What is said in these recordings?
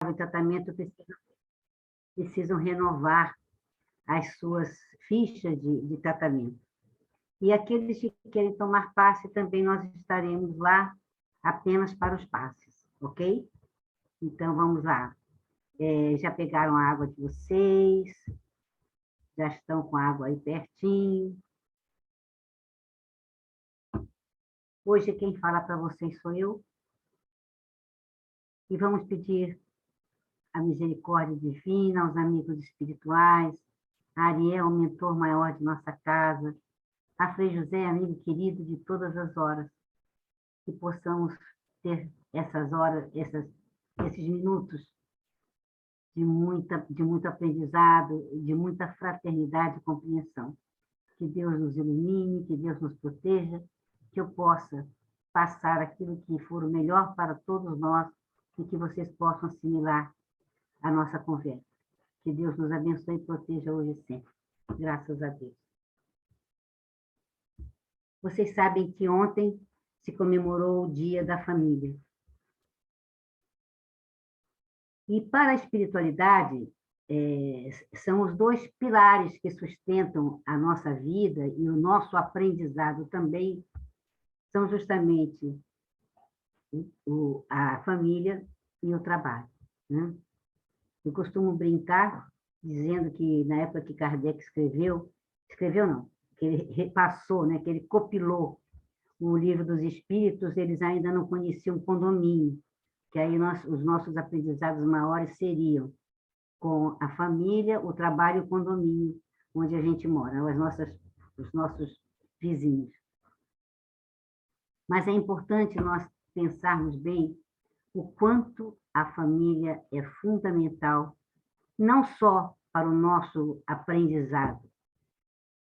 em tratamento precisam renovar as suas fichas de tratamento. E aqueles que querem tomar passe, também nós estaremos lá apenas para os passes, ok? Então, vamos lá. Já pegaram a água de vocês? Já estão com a água aí pertinho? Hoje quem fala para vocês sou eu. E vamos pedir a misericórdia divina aos amigos espirituais, a Ariel, o mentor maior de nossa casa, a Frei José, amigo querido de todas as horas, que possamos ter essas horas, esses minutos de muito aprendizado, de muita fraternidade e compreensão. Que Deus nos ilumine, que Deus nos proteja, que eu possa passar aquilo que for o melhor para todos nós e que vocês possam assimilar a nossa conversa. Que Deus nos abençoe e proteja hoje e sempre. Graças a Deus. Vocês sabem que ontem se comemorou o Dia da Família. E para a espiritualidade, são os dois pilares que sustentam a nossa vida e o nosso aprendizado também, são justamente a família e o trabalho, né? Eu costumo brincar dizendo que na época que Kardec escreveu não, que ele repassou, né, que ele copilou o Livro dos Espíritos, eles ainda não conheciam condomínio, que aí os nossos aprendizados maiores seriam com a família, o trabalho e o condomínio, onde a gente mora, os nossos vizinhos. Mas é importante nós pensarmos bem o quanto a família é fundamental, não só para o nosso aprendizado,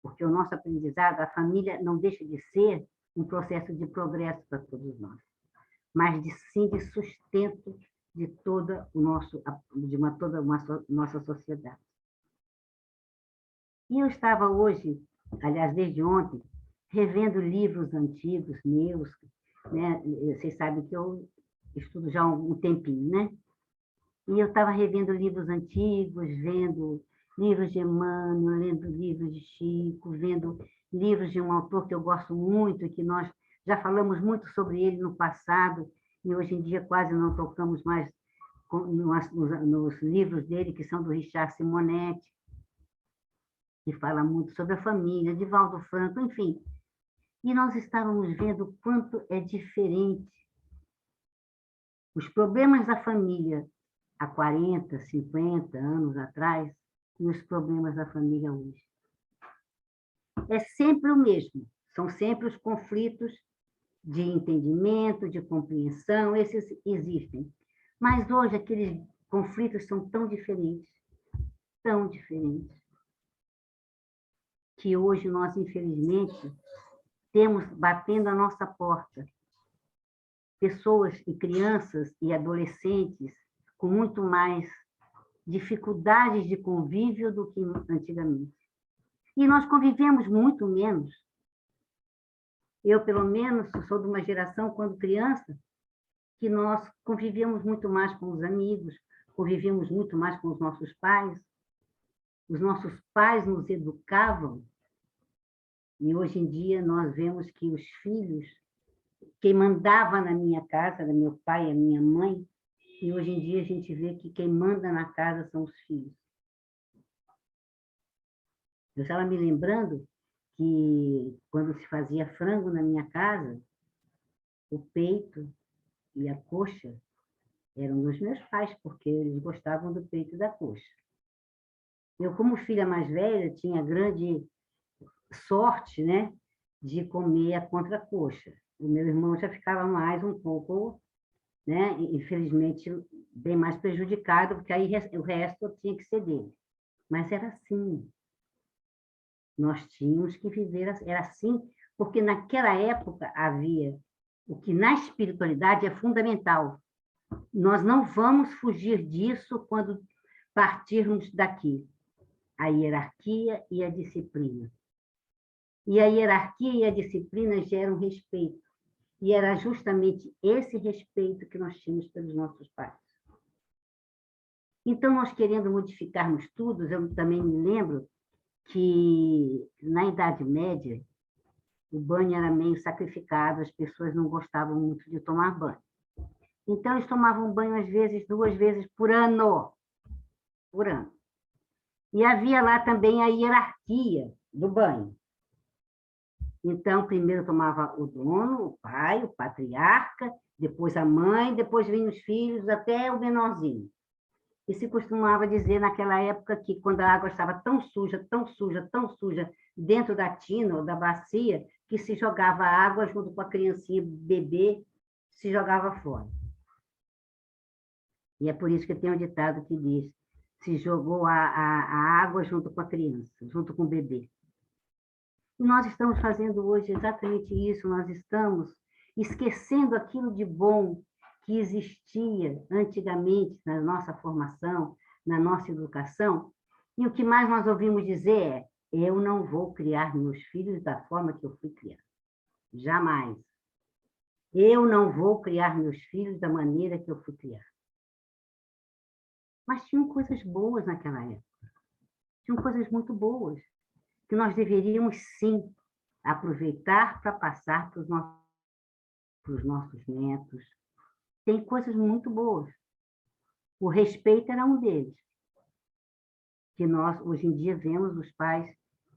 porque o nosso aprendizado, a família não deixa de ser um processo de progresso para todos nós, mas sim de sustento de toda nossa sociedade. E eu estava hoje, aliás, desde ontem, revendo livros antigos meus, né? Vocês sabem que eu estudo já há um tempinho, né? E eu estava revendo livros antigos, vendo livros de Emmanuel, lendo livros de Chico, vendo livros de um autor que eu gosto muito, que nós já falamos muito sobre ele no passado, e hoje em dia quase não tocamos mais nos livros dele, que são do Richard Simonetti, que fala muito sobre a família, de Valdo Franco, enfim. E nós estávamos vendo o quanto é diferente os problemas da família há 40, 50 anos atrás e os problemas da família hoje. É sempre o mesmo, são sempre os conflitos de entendimento, de compreensão, esses existem. Mas hoje aqueles conflitos são tão diferentes, que hoje nós, infelizmente, temos batendo a nossa porta pessoas e crianças e adolescentes com muito mais dificuldades de convívio do que antigamente. E nós convivemos muito menos. Eu, pelo menos, sou de uma geração, quando criança, que nós convivíamos muito mais com os amigos, convivíamos muito mais com os nossos pais. Os nossos pais nos educavam. E hoje em dia nós vemos que os filhos, quem mandava na minha casa era meu pai e a minha mãe, e hoje em dia a gente vê que quem manda na casa são os filhos. Eu estava me lembrando que quando se fazia frango na minha casa, o peito e a coxa eram dos meus pais, porque eles gostavam do peito e da coxa. Eu, como filha mais velha, tinha grande sorte, né, de comer a contracoxa. O meu irmão já ficava mais um pouco, né, infelizmente, bem mais prejudicado, porque aí o resto tinha que ser dele. Mas era assim. Nós tínhamos que viver, era assim, porque naquela época havia o que na espiritualidade é fundamental. Nós não vamos fugir disso quando partirmos daqui. A hierarquia e a disciplina. E a hierarquia e a disciplina geram respeito. E era justamente esse respeito que nós tínhamos pelos nossos pais. Então, nós querendo modificarmos tudo, eu também me lembro que, na Idade Média, o banho era meio sacrificado, as pessoas não gostavam muito de tomar banho. Então, eles tomavam banho, às vezes, 2 vezes por ano. Por ano. E havia lá também a hierarquia do banho. Então, primeiro tomava o dono, o pai, o patriarca, depois a mãe, depois vinham os filhos, até o menorzinho. E se costumava dizer naquela época que quando a água estava tão suja, tão suja, tão suja, dentro da tina ou da bacia, que se jogava água junto com a criancinha, bebê, se jogava fora. E é por isso que tem um ditado que diz, se jogou a água junto com a criança, junto com o bebê. E nós estamos fazendo hoje exatamente isso, nós estamos esquecendo aquilo de bom que existia antigamente na nossa formação, na nossa educação, e o que mais nós ouvimos dizer é: eu não vou criar meus filhos da forma que eu fui criado. Jamais. Eu não vou criar meus filhos da maneira que eu fui criado. Mas tinham coisas boas naquela época. Tinham coisas muito boas, que nós deveríamos, sim, aproveitar para passar para os nossos netos. Tem coisas muito boas. O respeito era um deles, que nós, hoje em dia, vemos os pais,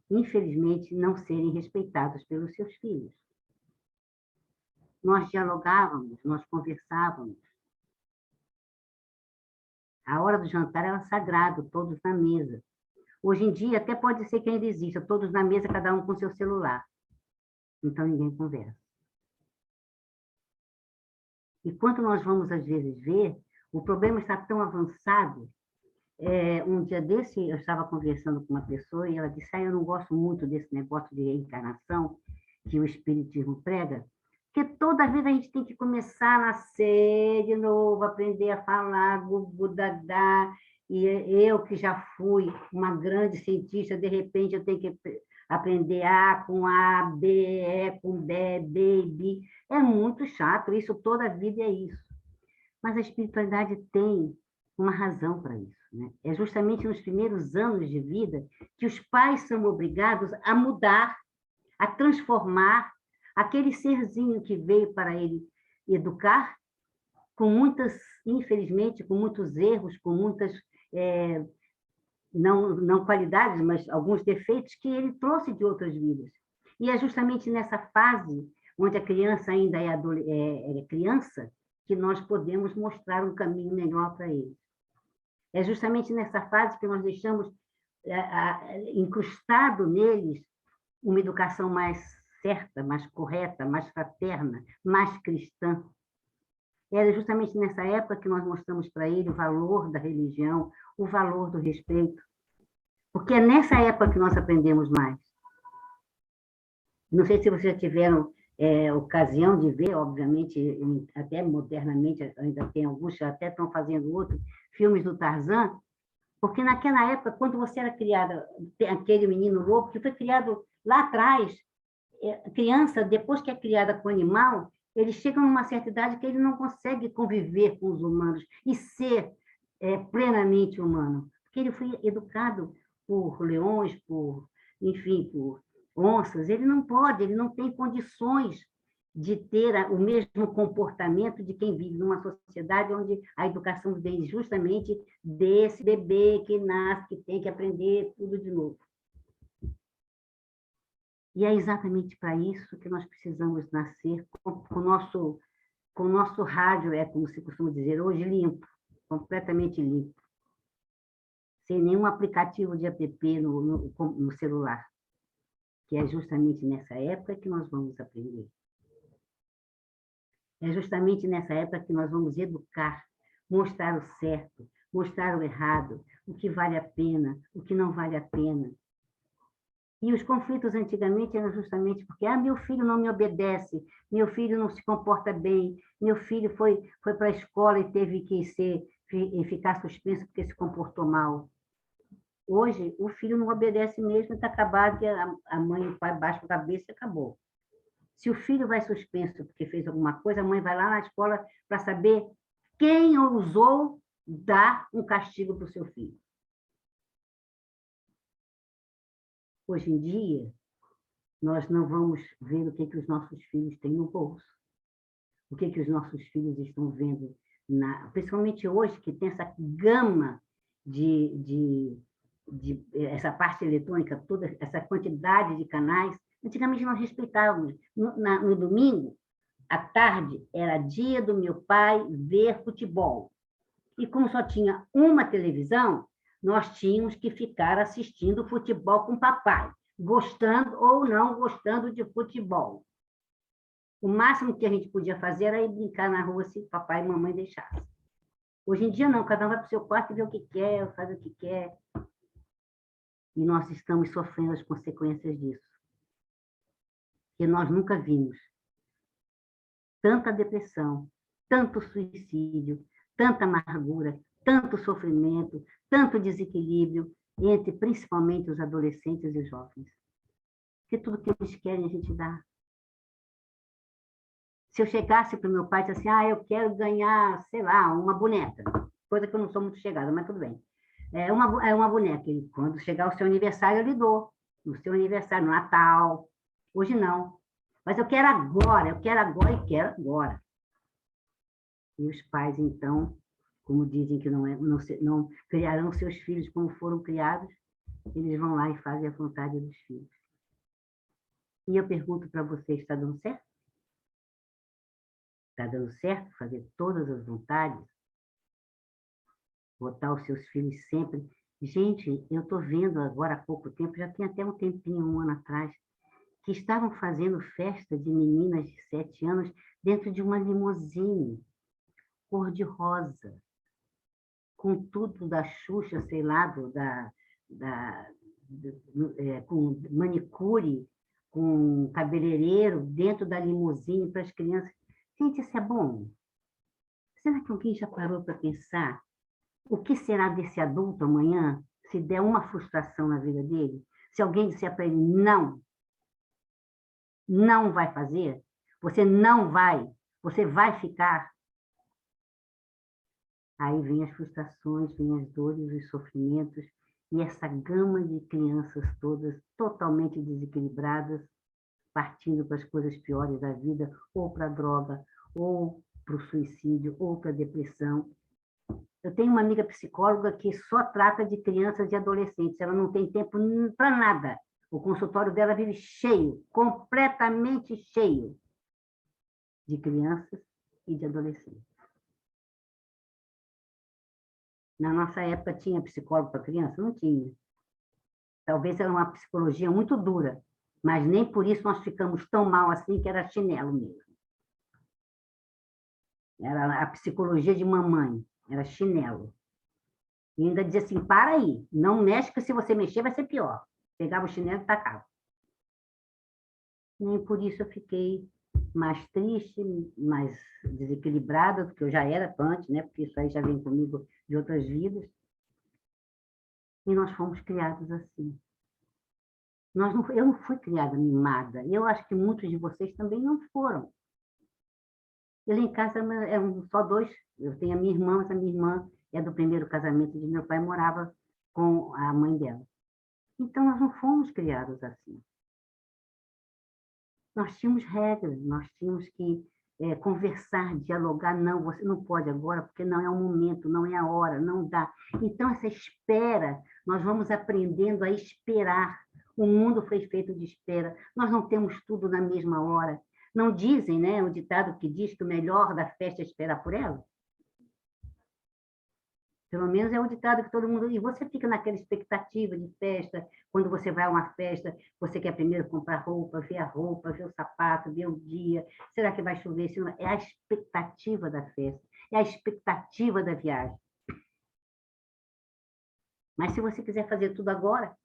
infelizmente, não serem respeitados pelos seus filhos. Nós dialogávamos, nós conversávamos. A hora do jantar era sagrado, todos na mesa. Hoje em dia, até pode ser que ainda exista, todos na mesa, cada um com seu celular. Então, ninguém conversa. E quando nós vamos, às vezes, ver, o problema está tão avançado. Um dia desse, eu estava conversando com uma pessoa e ela disse, eu não gosto muito desse negócio de reencarnação que o Espiritismo prega, porque toda vez a gente tem que começar a nascer de novo, aprender a falar, budadá, e eu que já fui uma grande cientista, de repente eu tenho que aprender A com A, B, E com B, B, B. É muito chato, isso toda a vida é isso. Mas a espiritualidade tem uma razão para isso. Né? É justamente nos primeiros anos de vida que os pais são obrigados a mudar, a transformar aquele serzinho que veio para ele educar, com muitas, infelizmente, com muitos erros, com muitas, não qualidades, mas alguns defeitos que ele trouxe de outras vidas. E é justamente nessa fase, onde a criança ainda é criança, que nós podemos mostrar um caminho melhor para eles. É justamente nessa fase que nós deixamos incrustado neles uma educação mais certa, mais correta, mais fraterna, mais cristã. É justamente nessa época que nós mostramos para ele o valor da religião, o valor do respeito, porque é nessa época que nós aprendemos mais. Não sei se vocês já tiveram ocasião de ver, obviamente, até modernamente, ainda tem alguns que até estão fazendo outros, filmes do Tarzan, porque naquela época, quando você era criada, aquele menino lobo, que foi criado lá atrás, criança, depois que é criada com o animal, ele chega numa certa idade que ele não consegue conviver com os humanos e ser plenamente humano, porque ele foi educado por leões, enfim, por onças, ele não pode, ele não tem condições de ter o mesmo comportamento de quem vive numa sociedade onde a educação vem justamente desse bebê que nasce, que tem que aprender tudo de novo. E é exatamente para isso que nós precisamos nascer com o nosso rádio, como se costuma dizer hoje, limpo, completamente limpo, sem nenhum aplicativo de app no celular, que é justamente nessa época que nós vamos aprender. É justamente nessa época que nós vamos educar, mostrar o certo, mostrar o errado, o que vale a pena, o que não vale a pena. E os conflitos antigamente eram justamente porque meu filho não me obedece, meu filho não se comporta bem, meu filho foi para a escola e teve que ficar suspenso porque se comportou mal. Hoje, o filho não obedece mesmo, está acabado, a mãe e o pai baixam a cabeça e acabou. Se o filho vai suspenso porque fez alguma coisa, a mãe vai lá na escola para saber quem ousou dá um castigo para o seu filho. Hoje em dia, nós não vamos ver o que os nossos filhos têm no bolso, o que os nossos filhos estão vendo, principalmente hoje, que tem essa gama de essa parte eletrônica, toda essa quantidade de canais. Antigamente nós respeitávamos. No domingo, à tarde, era dia do meu pai ver futebol. E como só tinha uma televisão, nós tínhamos que ficar assistindo futebol com o papai, gostando ou não gostando de futebol. O máximo que a gente podia fazer era ir brincar na rua se papai e mamãe deixassem. Hoje em dia, não, cada um vai para o seu quarto e vê o que quer, faz o que quer. E nós estamos sofrendo as consequências disso. Que nós nunca vimos tanta depressão, tanto suicídio, tanta amargura, tanto sofrimento, tanto desequilíbrio entre principalmente os adolescentes e os jovens. Porque tudo que eles querem a gente dá. Se eu chegasse para o meu pai e dissesse assim, eu quero ganhar, sei lá, uma boneca, coisa que eu não sou muito chegada, mas tudo bem. É uma boneca. E quando chegar o seu aniversário, eu lhe dou. No seu aniversário, no Natal. Hoje não. Mas eu quero agora e quero agora. E os pais, então, como dizem que não criarão seus filhos como foram criados, eles vão lá e fazem a vontade dos filhos. E eu pergunto para você, está dando certo? Está dando certo fazer todas as vontades? Botar os seus filhos sempre... Gente, eu estou vendo agora há pouco tempo, já tem até um tempinho, um ano atrás, que estavam fazendo festa de meninas de 7 anos dentro de uma limusine, cor-de-rosa, com tudo da Xuxa, sei lá, com manicure, com cabeleireiro dentro da limusine para as crianças. Gente, isso é bom? Será que alguém já parou para pensar o que será desse adulto amanhã se der uma frustração na vida dele? Se alguém disser para ele, não vai fazer, você não vai, você vai ficar. Aí vem as frustrações, vem as dores, os sofrimentos, e essa gama de crianças todas totalmente desequilibradas, partindo para as coisas piores da vida, ou para a droga, ou para o suicídio, ou para a depressão. Eu tenho uma amiga psicóloga que só trata de crianças e adolescentes, ela não tem tempo para nada. O consultório dela vive cheio, completamente cheio de crianças e de adolescentes. Na nossa época tinha psicólogo para criança? Não tinha. Talvez era uma psicologia muito dura, mas nem por isso nós ficamos tão mal assim, que era chinelo mesmo. Era a psicologia de mamãe, era chinelo. E ainda dizia assim, para aí, não mexe, que se você mexer vai ser pior. Pegava o chinelo e tacava. Nem por isso eu fiquei mais triste, mais desequilibrada do que eu já era antes, né? Porque isso aí já vem comigo de outras vidas. E nós fomos criados assim. Eu não fui criada mimada. E eu acho que muitos de vocês também não foram. Eu lá em casa eram só 2. Eu tenho a minha irmã, mas a minha irmã é do primeiro casamento de meu pai, morava com a mãe dela. Então, nós não fomos criados assim. Nós tínhamos regras, nós tínhamos que conversar, dialogar. Não, você não pode agora, porque não é o momento, não é a hora, não dá. Então, essa espera, nós vamos aprendendo a esperar. O mundo foi feito de espera. Nós não temos tudo na mesma hora. Não dizem, né, o ditado que diz que o melhor da festa é esperar por ela? Pelo menos é o ditado que todo mundo... E você fica naquela expectativa de festa, quando você vai a uma festa, você quer primeiro comprar roupa, ver o sapato, ver o dia, será que vai chover? É a expectativa da festa, é a expectativa da viagem. Mas se você quiser fazer tudo agora,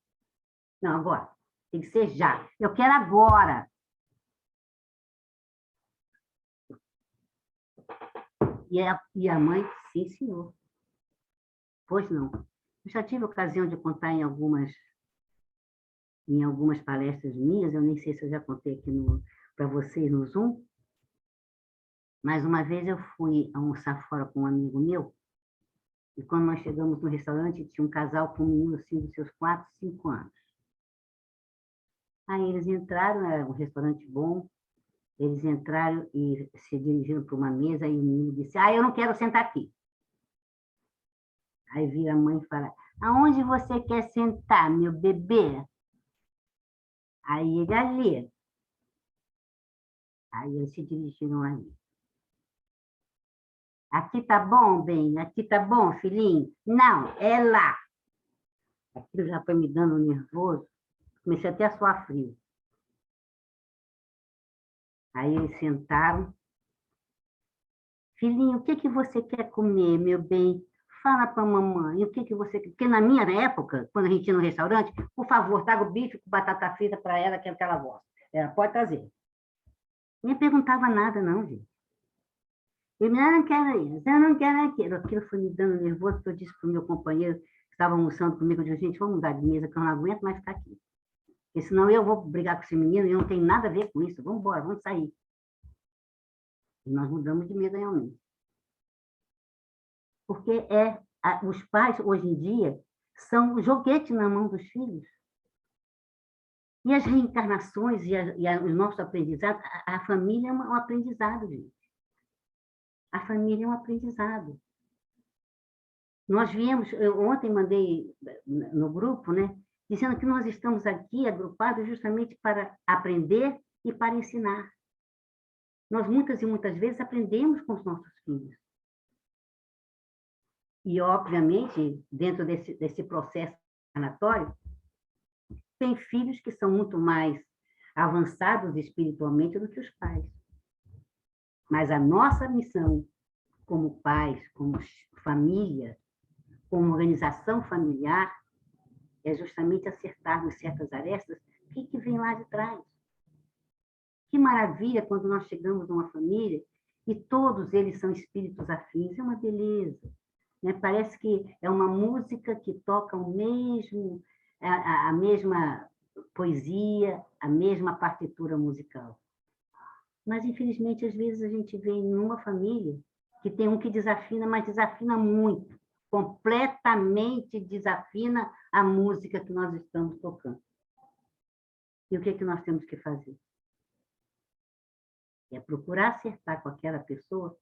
não, agora, tem que ser já. Eu quero agora. E a mãe, sim, senhor. Pois não. Eu já tive a ocasião de contar em algumas palestras minhas, eu nem sei se eu já contei aqui para vocês no Zoom, mas uma vez eu fui almoçar fora com um amigo meu, E quando nós chegamos no restaurante, tinha um casal com um menino assim, dos seus 4, 5 anos. Aí eles entraram, era um restaurante bom, eles entraram e se dirigiram para uma mesa, e o menino disse, eu não quero sentar aqui. Aí vira a mãe e fala, aonde você quer sentar, meu bebê? Aí ele ali. Aí eles se dirigiram ali. Aqui tá bom, bem? Aqui tá bom, filhinho? Não, é lá. Aquilo já foi me dando nervoso. Comecei até a suar frio. Aí eles sentaram. Filhinho, o que que você quer comer, meu bem? Fala para a mamãe, o que que você quer? Porque na minha época, quando a gente ia no restaurante, por favor, traga o bife com batata frita para ela, que é aquela voz. Ela pode trazer. Nem perguntava nada, não, gente. Ele, não quero isso, eu não quero aquilo. Aquilo foi me dando nervoso, que eu disse para o meu companheiro, que estava almoçando comigo, eu disse, gente, vamos mudar de mesa, que eu não aguento mais ficar aqui. Porque senão eu vou brigar com esse menino e eu não tenho nada a ver com isso. Vamos embora, vamos sair. E nós mudamos de mesa realmente. Porque os pais, hoje em dia, são joguete na mão dos filhos. E as reencarnações os nossos aprendizados, a família é um aprendizado, gente. A família é um aprendizado. Nós viemos, eu ontem mandei no grupo, né, dizendo que nós estamos aqui agrupados justamente para aprender e para ensinar. Nós muitas e muitas vezes aprendemos com os nossos filhos. E, obviamente, dentro desse processo sanatório, tem filhos que são muito mais avançados espiritualmente do que os pais. Mas a nossa missão, como pais, como família, como organização familiar, é justamente acertarmos certas arestas. O que vem lá de trás? Que maravilha quando nós chegamos numa família e todos eles são espíritos afins. É uma beleza. Né? Parece que é uma música que toca a mesma poesia, a mesma partitura musical. Mas, infelizmente, às vezes a gente vê em uma família que tem um que desafina, mas desafina muito, completamente desafina a música que nós estamos tocando. E o que é que nós temos que fazer? É procurar acertar com aquela pessoa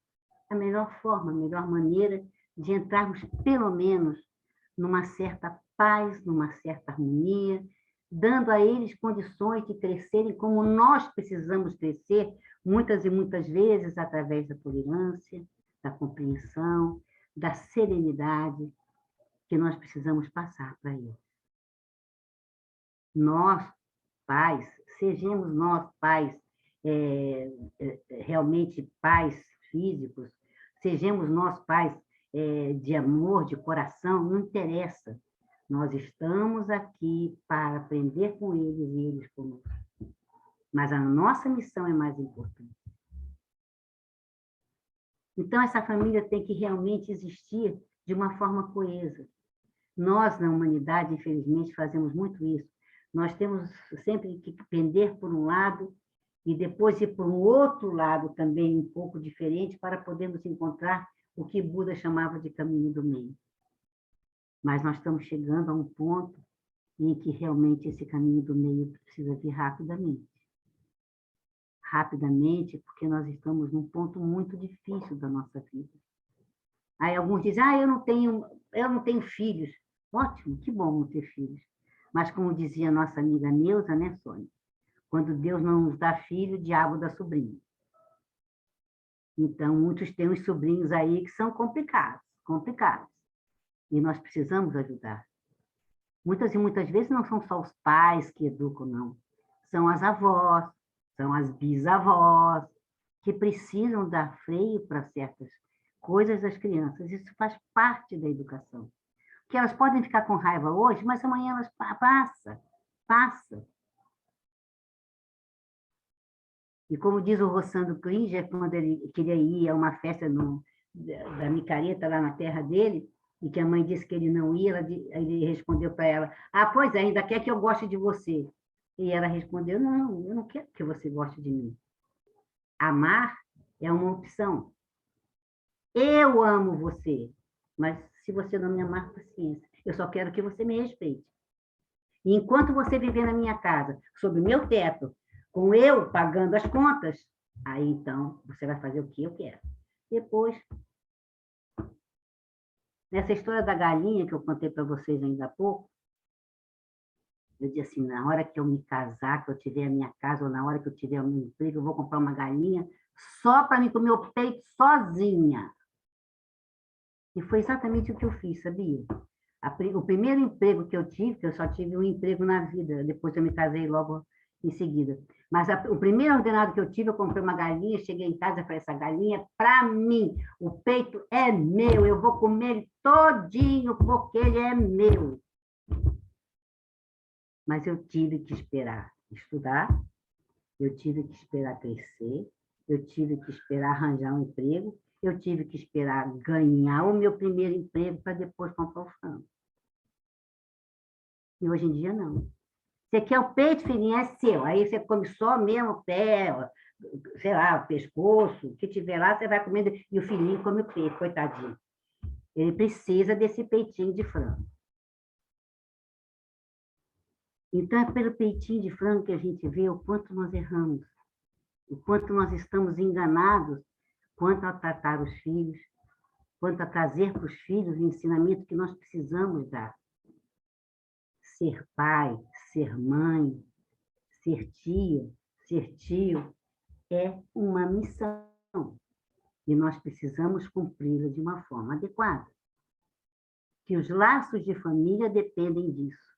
a melhor forma, a melhor maneira de entrarmos, pelo menos, numa certa paz, numa certa harmonia, dando a eles condições de crescerem como nós precisamos crescer, muitas e muitas vezes através da tolerância, da compreensão, da serenidade que nós precisamos passar para eles. Nós, pais, sejamos nós pais, realmente pais físicos, sejamos nós pais de amor, de coração, não interessa. Nós estamos aqui para aprender com eles e eles conosco. Mas a nossa missão é mais importante. Então, essa família tem que realmente existir de uma forma coesa. Nós, na humanidade, infelizmente, fazemos muito isso. Nós temos sempre que pender por um lado e depois ir por um outro lado também um pouco diferente para podermos encontrar o que Buda chamava de caminho do meio. Mas nós estamos chegando a um ponto em que realmente esse caminho do meio precisa vir rapidamente. Rapidamente, porque nós estamos num ponto muito difícil da nossa vida. Aí alguns dizem, eu não tenho filhos. Ótimo, que bom não ter filhos. Mas como dizia nossa amiga Neuza, né, Sônia? Quando Deus não nos dá filho, o diabo dá sobrinho. Então, muitos têm uns sobrinhos aí que são complicados. E nós precisamos ajudar. Muitas e muitas vezes não são só os pais que educam, não. São as avós, são as bisavós, que precisam dar freio para certas coisas das crianças. Isso faz parte da educação. Que elas podem ficar com raiva hoje, mas amanhã elas passa. E como diz o Rossandro Klinger, quando ele queria ir a uma festa da micareta lá na terra dele, e que a mãe disse que ele não ia, ele respondeu para ela, pois é, ainda quer que eu goste de você. E ela respondeu, não, eu não quero que você goste de mim. Amar é uma opção. Eu amo você, mas Se você não me amar, paciência. Eu só quero que você me respeite. E enquanto você viver na minha casa, sob o meu teto, com eu pagando as contas, aí então você vai fazer o que eu quero. Depois, nessa história da galinha que eu contei para vocês ainda há pouco, eu disse assim, na hora que eu me casar, que eu tiver a minha casa, ou na hora que eu tiver o meu emprego, eu vou comprar uma galinha só para me comer o peito sozinha. E foi exatamente o que eu fiz, sabia? O primeiro emprego que eu tive, que eu só tive um emprego na vida, depois eu me casei logo em seguida. Mas o primeiro ordenado que eu tive, eu comprei uma galinha, cheguei em casa e falei, essa galinha é para mim, o peito é meu, eu vou comer ele todinho, porque ele é meu. Mas eu tive que esperar estudar, eu tive que esperar crescer, eu tive que esperar arranjar um emprego, eu tive que esperar ganhar o meu primeiro emprego para depois comprar o frango. E hoje em dia, não. Você quer o peito, filhinho, é seu. Aí você come só mesmo o pé, sei lá, o pescoço, o que tiver lá, você vai comendo, e o filhinho come o peito, coitadinho. Ele precisa desse peitinho de frango. Então, é pelo peitinho de frango que a gente vê o quanto nós erramos, o quanto nós estamos enganados quanto a tratar os filhos, quanto a trazer para os filhos o ensinamento que nós precisamos dar. Ser pai, ser mãe, ser tia, ser tio, é uma missão e nós precisamos cumpri-la de uma forma adequada. Que os laços de família dependem disso.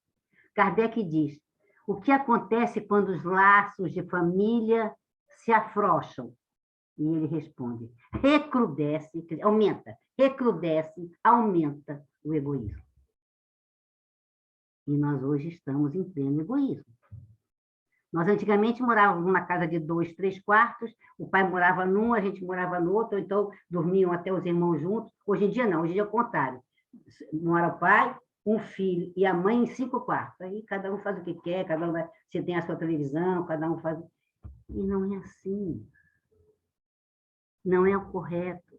Kardec diz, o que acontece quando os laços de família se afrouxam? E ele responde, recrudesce, aumenta, recrudesce, aumenta o egoísmo. E nós hoje estamos em pleno egoísmo. Nós antigamente morávamos numa casa de 2, 3 quartos, o pai morava num, a gente morava no outro, ou então dormiam até os irmãos juntos. Hoje em dia não, hoje em dia é o contrário. Mora o pai, um filho e a mãe em 5 quartos. Aí cada um faz o que quer, cada um vai, você tem a sua televisão, cada um faz... E não é assim. Não é o correto.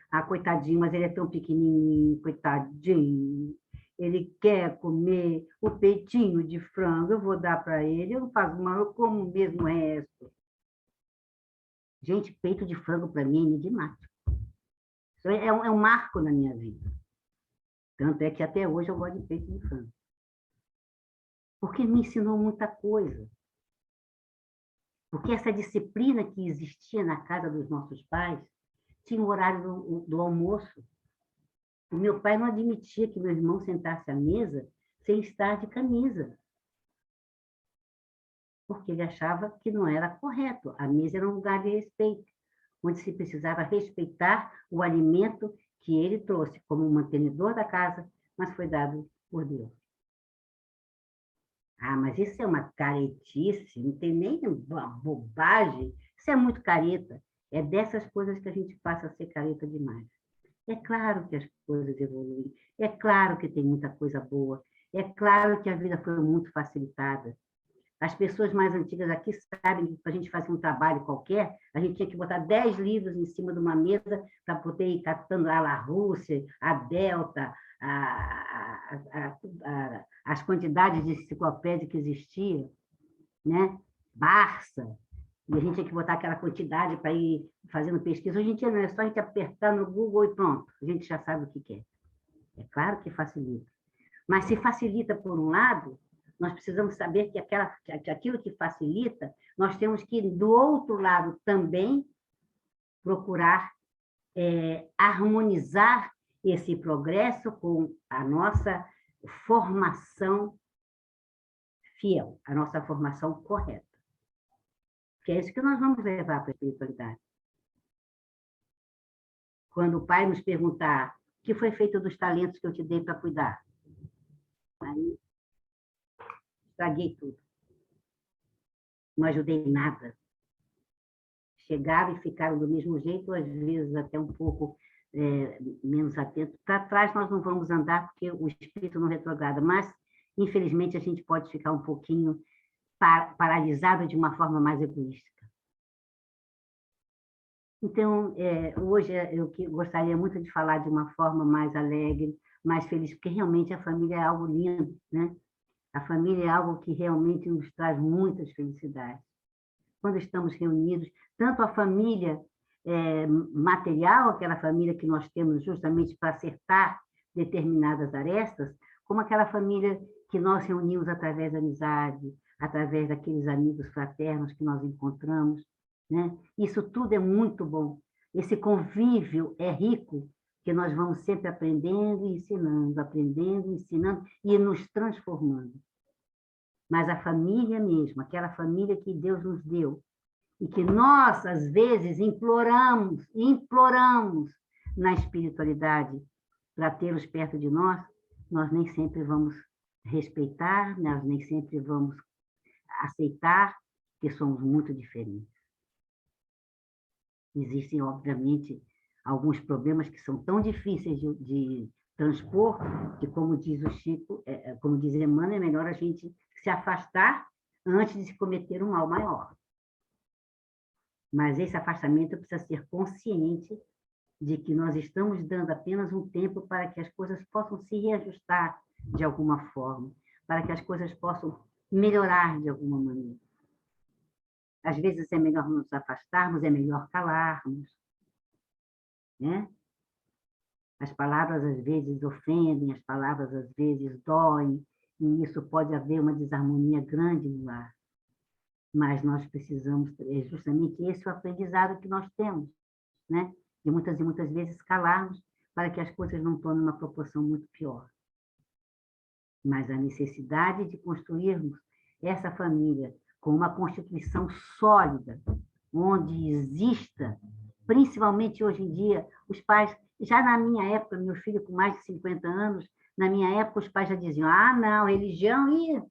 Ah, coitadinho, mas ele é tão pequenininho, coitadinho. Ele quer comer o peitinho de frango, eu vou dar para ele, eu não faço mal, eu como mesmo o resto. Gente, peito de frango para mim é enigmático. Isso é um marco na minha vida. Tanto é que até hoje eu gosto de peito de frango. Porque me ensinou muita coisa. Porque essa disciplina que existia na casa dos nossos pais tinha o horário do almoço. O meu pai não admitia que meu irmão sentasse à mesa sem estar de camisa. Porque ele achava que não era correto. A mesa era um lugar de respeito, onde se precisava respeitar o alimento que ele trouxe como mantenedor da casa, mas foi dado por Deus. Ah, mas isso é uma caretice, não tem nem uma bobagem. Isso é muito careta. É dessas coisas que a gente passa a ser careta demais. É claro que as coisas evoluem, é claro que tem muita coisa boa, é claro que a vida foi muito facilitada. As pessoas mais antigas aqui sabem que para a gente fazer um trabalho qualquer, a gente tinha que botar 10 livros em cima de uma mesa para poder ir catando a La Rússia, a Delta, as quantidades de enciclopédia que existiam, né? Barça, e a gente tinha que botar aquela quantidade para ir fazendo pesquisa. Hoje em dia não é só a gente apertar no Google e pronto, a gente já sabe o que quer. É claro que facilita. Mas se facilita por um lado, nós precisamos saber que aquilo que facilita, nós temos que, do outro lado também, procurar harmonizar esse progresso com a nossa formação fiel, a nossa formação correta. Que é isso que nós vamos levar para a espiritualidade. Quando o pai nos perguntar o que foi feito dos talentos que eu te dei para cuidar, aí estraguei tudo. Não ajudei em nada. Chegaram e ficaram do mesmo jeito, às vezes até um pouco menos atentos. Para trás nós não vamos andar porque o espírito não retrograda, mas infelizmente a gente pode ficar um pouquinho paralisado de uma forma mais egoísta. Então, hoje eu gostaria muito de falar de uma forma mais alegre, mais feliz, porque realmente a família é algo lindo, né? A família é algo que realmente nos traz muitas felicidades. Quando estamos reunidos, tanto a família material, aquela família que nós temos justamente para acertar determinadas arestas, como aquela família que nós reunimos através da amizade, através daqueles amigos fraternos que nós encontramos, né? Isso tudo é muito bom. Esse convívio é rico, que nós vamos sempre aprendendo e ensinando e nos transformando. Mas a família mesmo, aquela família que Deus nos deu, e que nós, às vezes, imploramos na espiritualidade para tê-los perto de nós nem sempre vamos respeitar, nós nem sempre vamos aceitar, que somos muito diferentes. Existem, obviamente, alguns problemas que são tão difíceis de transpor, que, como diz o Chico, como diz Emmanuel, é melhor a gente se afastar antes de se cometer um mal maior. Mas esse afastamento precisa ser consciente de que nós estamos dando apenas um tempo para que as coisas possam se reajustar de alguma forma, para que as coisas possam melhorar de alguma maneira. Às vezes é melhor nos afastarmos, é melhor calarmos, né? As palavras às vezes ofendem, as palavras às vezes doem, e isso pode haver uma desarmonia grande no lar. Mas nós precisamos, é justamente esse o aprendizado que nós temos, né? De muitas e muitas vezes calarmos para que as coisas não tomem uma proporção muito pior. Mas a necessidade de construirmos essa família com uma constituição sólida, onde exista, principalmente hoje em dia, os pais, já na minha época, meu filho com mais de 50 anos, na minha época os pais já diziam, não, religião, e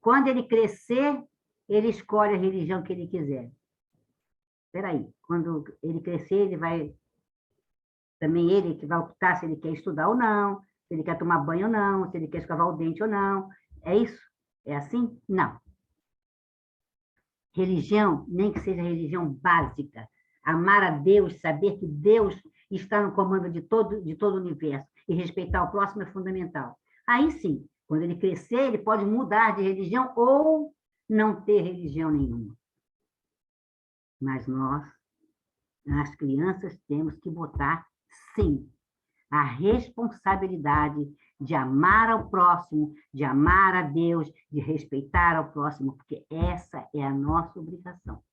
quando ele crescer, ele escolhe a religião que ele quiser. Espera aí, quando ele crescer, ele vai... Também ele que vai optar se ele quer estudar ou não, se ele quer tomar banho ou não, se ele quer escovar o dente ou não. É isso? É assim? Não. Religião, nem que seja religião básica, amar a Deus, saber que Deus está no comando de todo o universo e respeitar o próximo é fundamental. Aí sim, quando ele crescer, ele pode mudar de religião ou não ter religião nenhuma. Mas nós, as crianças, temos que botar, sim, a responsabilidade de amar ao próximo, de amar a Deus, de respeitar ao próximo, porque essa é a nossa obrigação.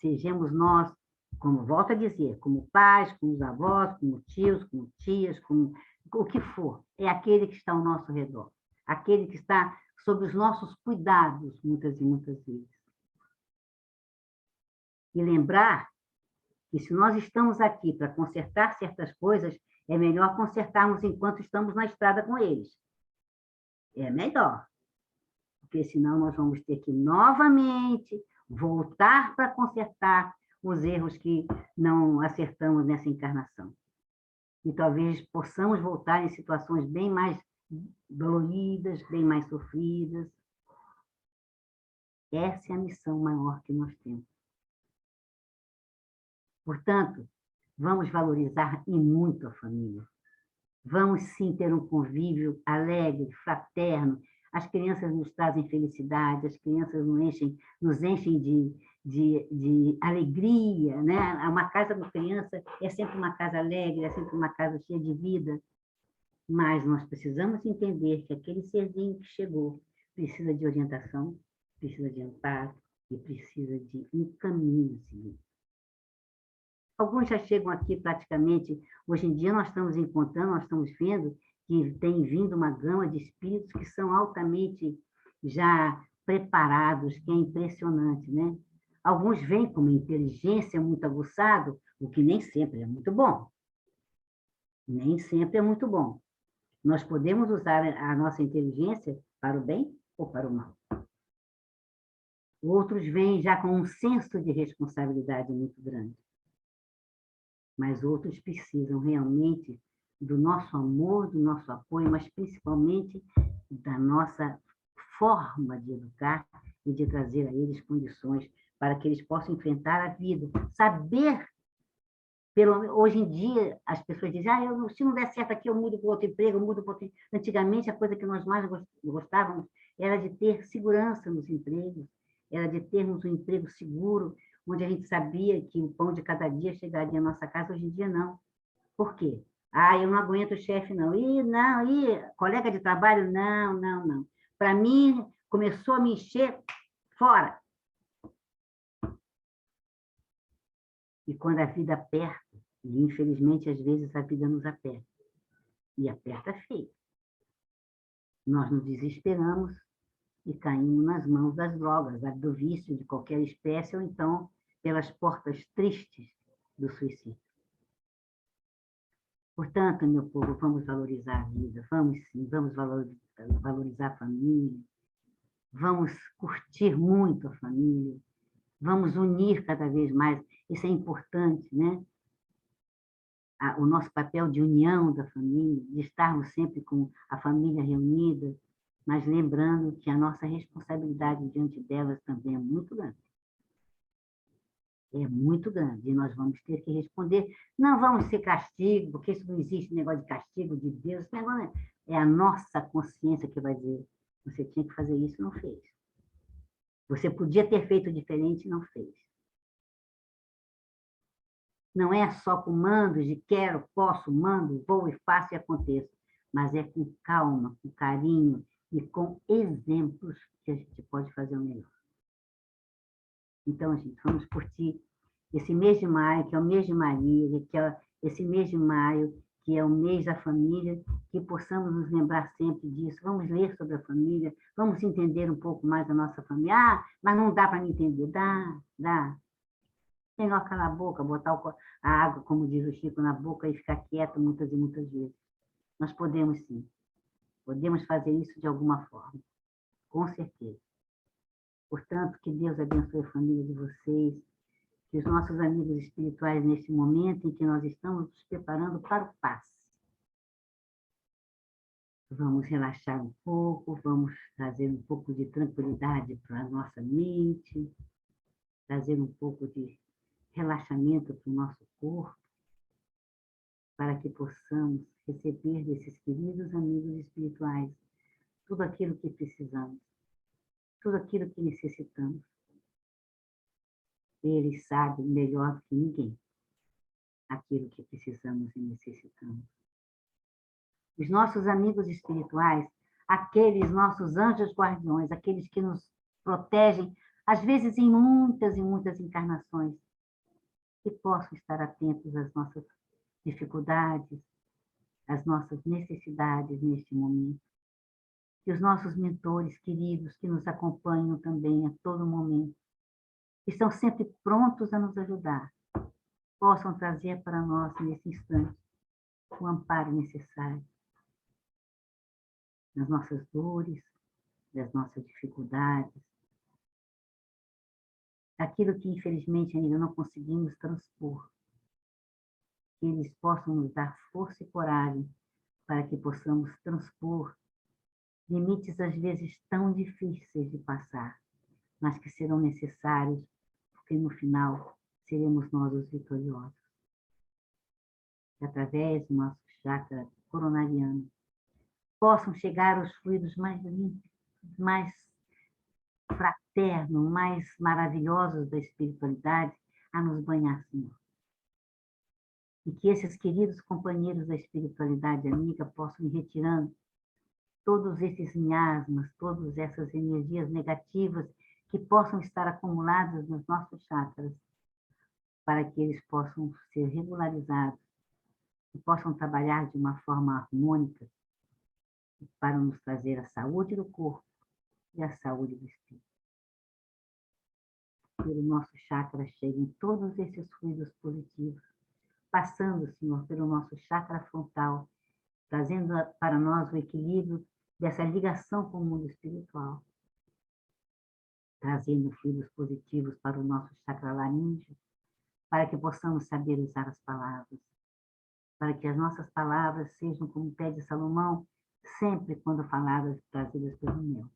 Sejamos nós, como volto a dizer, como pais, como avós, como tios, como tias, como o que for, é aquele que está ao nosso redor, aquele que está sob os nossos cuidados, muitas e muitas vezes. E lembrar que se nós estamos aqui para consertar certas coisas, é melhor consertarmos enquanto estamos na estrada com eles. É melhor. Porque senão nós vamos ter que novamente voltar para consertar os erros que não acertamos nessa encarnação. E talvez possamos voltar em situações bem mais doloridas, bem mais sofridas. Essa é a missão maior que nós temos. Portanto, vamos valorizar e muito a família. Vamos sim ter um convívio alegre, fraterno. As crianças nos trazem felicidade, as crianças nos enchem de alegria, né? Uma casa com criança é sempre uma casa alegre, é sempre uma casa cheia de vida. Mas nós precisamos entender que aquele serzinho que chegou precisa de orientação, precisa de amparo e precisa de um caminho a seguir. Alguns já chegam aqui praticamente, hoje em dia nós estamos encontrando, nós estamos vendo que tem vindo uma gama de espíritos que são altamente já preparados, que é impressionante, né? Alguns vêm com uma inteligência muito aguçada, o que nem sempre é muito bom. Nem sempre é muito bom. Nós podemos usar a nossa inteligência para o bem ou para o mal. Outros vêm já com um senso de responsabilidade muito grande. Mas outros precisam realmente do nosso amor, do nosso apoio, mas principalmente da nossa forma de educar e de trazer a eles condições para que eles possam enfrentar a vida, saber Hoje em dia, as pessoas dizem, se não der certo aqui, eu mudo para outro emprego, eu mudo para outro... Antigamente, a coisa que nós mais gostávamos era de ter segurança nos empregos, era de termos um emprego seguro, onde a gente sabia que o pão de cada dia chegaria à nossa casa. Hoje em dia, não. Por quê? Eu não aguento o chefe, não. Não, colega de trabalho, não, não, não. Para mim, começou a me encher, fora. E quando a vida aperta, e infelizmente, às vezes, a vida nos aperta, e aperta feio, nós nos desesperamos e caímos nas mãos das drogas, do vício de qualquer espécie, ou então pelas portas tristes do suicídio. Portanto, meu povo, vamos valorizar a vida, vamos sim, vamos valorizar a família, vamos curtir muito a família, vamos unir cada vez mais, isso é importante, né? O nosso papel de união da família, de estarmos sempre com a família reunida, mas lembrando que a nossa responsabilidade diante delas também é muito grande. É muito grande, e nós vamos ter que responder. Não vamos ser castigo, porque isso não existe, negócio de castigo de Deus, esse negócio é a nossa consciência que vai dizer, você tinha que fazer isso e não fez. Você podia ter feito diferente e não fez. Não é só com mandos de quero, posso, mando, vou e faço e aconteça, mas é com calma, com carinho e com exemplos que a gente pode fazer o melhor. Então, gente, vamos curtir esse mês de maio, que é o mês de Maria, que é esse mês de maio, que é o mês da família, que possamos nos lembrar sempre disso. Vamos ler sobre a família, vamos entender um pouco mais a nossa família. Mas não dá para me entender. Dá. Melhor calar a boca, botar a água, como diz o Chico, na boca e ficar quieto muitas e muitas vezes. Nós podemos sim. Podemos fazer isso de alguma forma. Com certeza. Portanto, que Deus abençoe a família de vocês, que os nossos amigos espirituais, neste momento em que nós estamos nos preparando para o passe, vamos relaxar um pouco, vamos trazer um pouco de tranquilidade para a nossa mente, trazer um pouco de relaxamento para o nosso corpo, para que possamos receber desses queridos amigos espirituais tudo aquilo que precisamos, tudo aquilo que necessitamos. Eles sabem melhor que ninguém aquilo que precisamos e necessitamos. Os nossos amigos espirituais, aqueles nossos anjos guardiões, aqueles que nos protegem, às vezes em muitas e muitas encarnações, que possam estar atentos às nossas dificuldades, às nossas necessidades neste momento. Que os nossos mentores queridos, que nos acompanham também a todo momento, que estão sempre prontos a nos ajudar, possam trazer para nós, nesse instante, o amparo necessário nas nossas dores, das nossas dificuldades, aquilo que, infelizmente, ainda não conseguimos transpor. Que eles possam nos dar força e coragem para que possamos transpor limites, às vezes, tão difíceis de passar, mas que serão necessários, porque, no final, seremos nós os vitoriosos. Que, através do nosso chakra coronariano, possam chegar os fluidos mais limpos, mais fraternos, mais maravilhosos da espiritualidade a nos banhar, Senhor. E que esses queridos companheiros da espiritualidade amiga possam ir retirando todos esses miasmas, todas essas energias negativas que possam estar acumuladas nos nossos chakras, para que eles possam ser regularizados e possam trabalhar de uma forma harmônica para nos trazer a saúde do corpo e a saúde do espírito. Pelo nosso chakra cheguem todos esses fluidos positivos, passando, Senhor, pelo nosso chakra frontal, trazendo para nós o equilíbrio dessa ligação com o mundo espiritual, trazendo fluidos positivos para o nosso chakra laríngeo, para que possamos saber usar as palavras, para que as nossas palavras sejam, como pede Salomão, sempre quando faladas, trazidas pelo mel.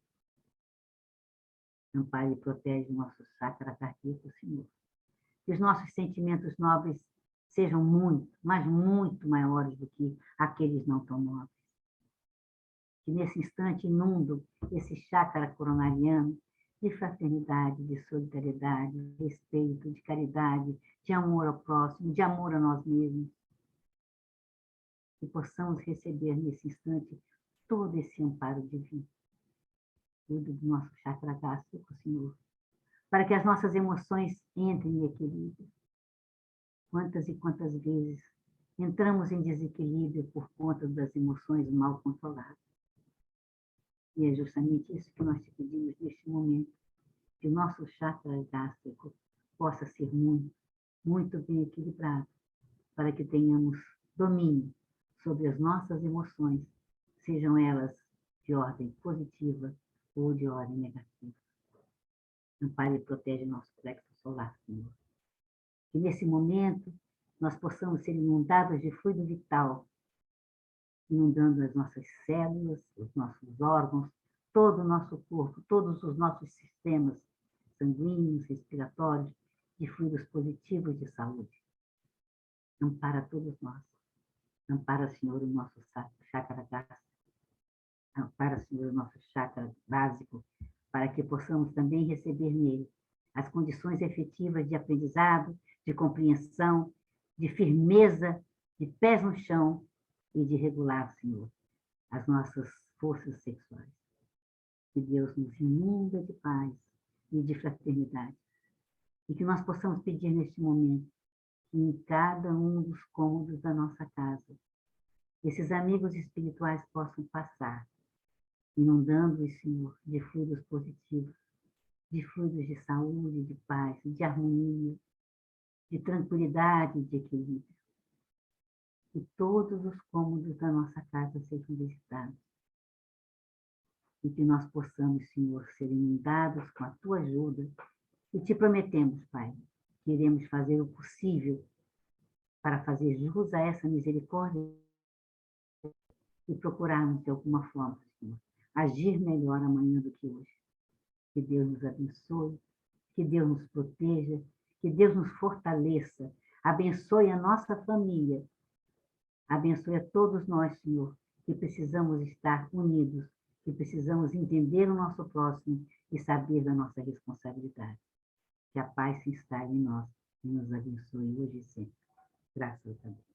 Ampare e protege o nosso chakra cardíaco, Senhor. Que os nossos sentimentos nobres sejam muito, mas muito maiores do que aqueles não tão nobres. Que nesse instante inundam esse chácara coronariano de fraternidade, de solidariedade, de respeito, de caridade, de amor ao próximo, de amor a nós mesmos. Que possamos receber nesse instante todo esse amparo divino. Cuide do nosso chakra gástrico, Senhor, para que as nossas emoções entrem em equilíbrio. Quantas e quantas vezes entramos em desequilíbrio por conta das emoções mal controladas. E é justamente isso que nós te pedimos neste momento, que o nosso chakra gástrico possa ser muito, muito bem equilibrado, para que tenhamos domínio sobre as nossas emoções, sejam elas de ordem positiva ou de ordem negativa. Ampare e protege nosso plexo solar, Senhor. Que nesse momento nós possamos ser inundados de fluido vital, inundando as nossas células, os nossos órgãos, todo o nosso corpo, todos os nossos sistemas sanguíneos, respiratórios, de fluidos positivos de saúde. Ampara todos nós. Ampara, Senhor, o nosso chakra gástrico. Ampara, Senhor, o nosso chakra básico, para que possamos também receber nele as condições efetivas de aprendizado, de compreensão, de firmeza, de pés no chão e de regular, Senhor, as nossas forças sexuais. Que Deus nos inunda de paz e de fraternidade. E que nós possamos pedir neste momento que em cada um dos cômodos da nossa casa, esses amigos espirituais possam passar, inundando-os, Senhor, de fluidos positivos, de fluidos de saúde, de paz, de harmonia, de tranquilidade, de equilíbrio. Que todos os cômodos da nossa casa sejam visitados. E que nós possamos, Senhor, ser inundados com a tua ajuda. E te prometemos, Pai, que iremos fazer o possível para fazer jus a essa misericórdia e procurarmos, de alguma forma, Senhor, agir melhor amanhã do que hoje. Que Deus nos abençoe, que Deus nos proteja, que Deus nos fortaleça, abençoe a nossa família, abençoe a todos nós, Senhor, que precisamos estar unidos, que precisamos entender o nosso próximo e saber da nossa responsabilidade. Que a paz se instale em nós e nos abençoe hoje e sempre. Graças a Deus.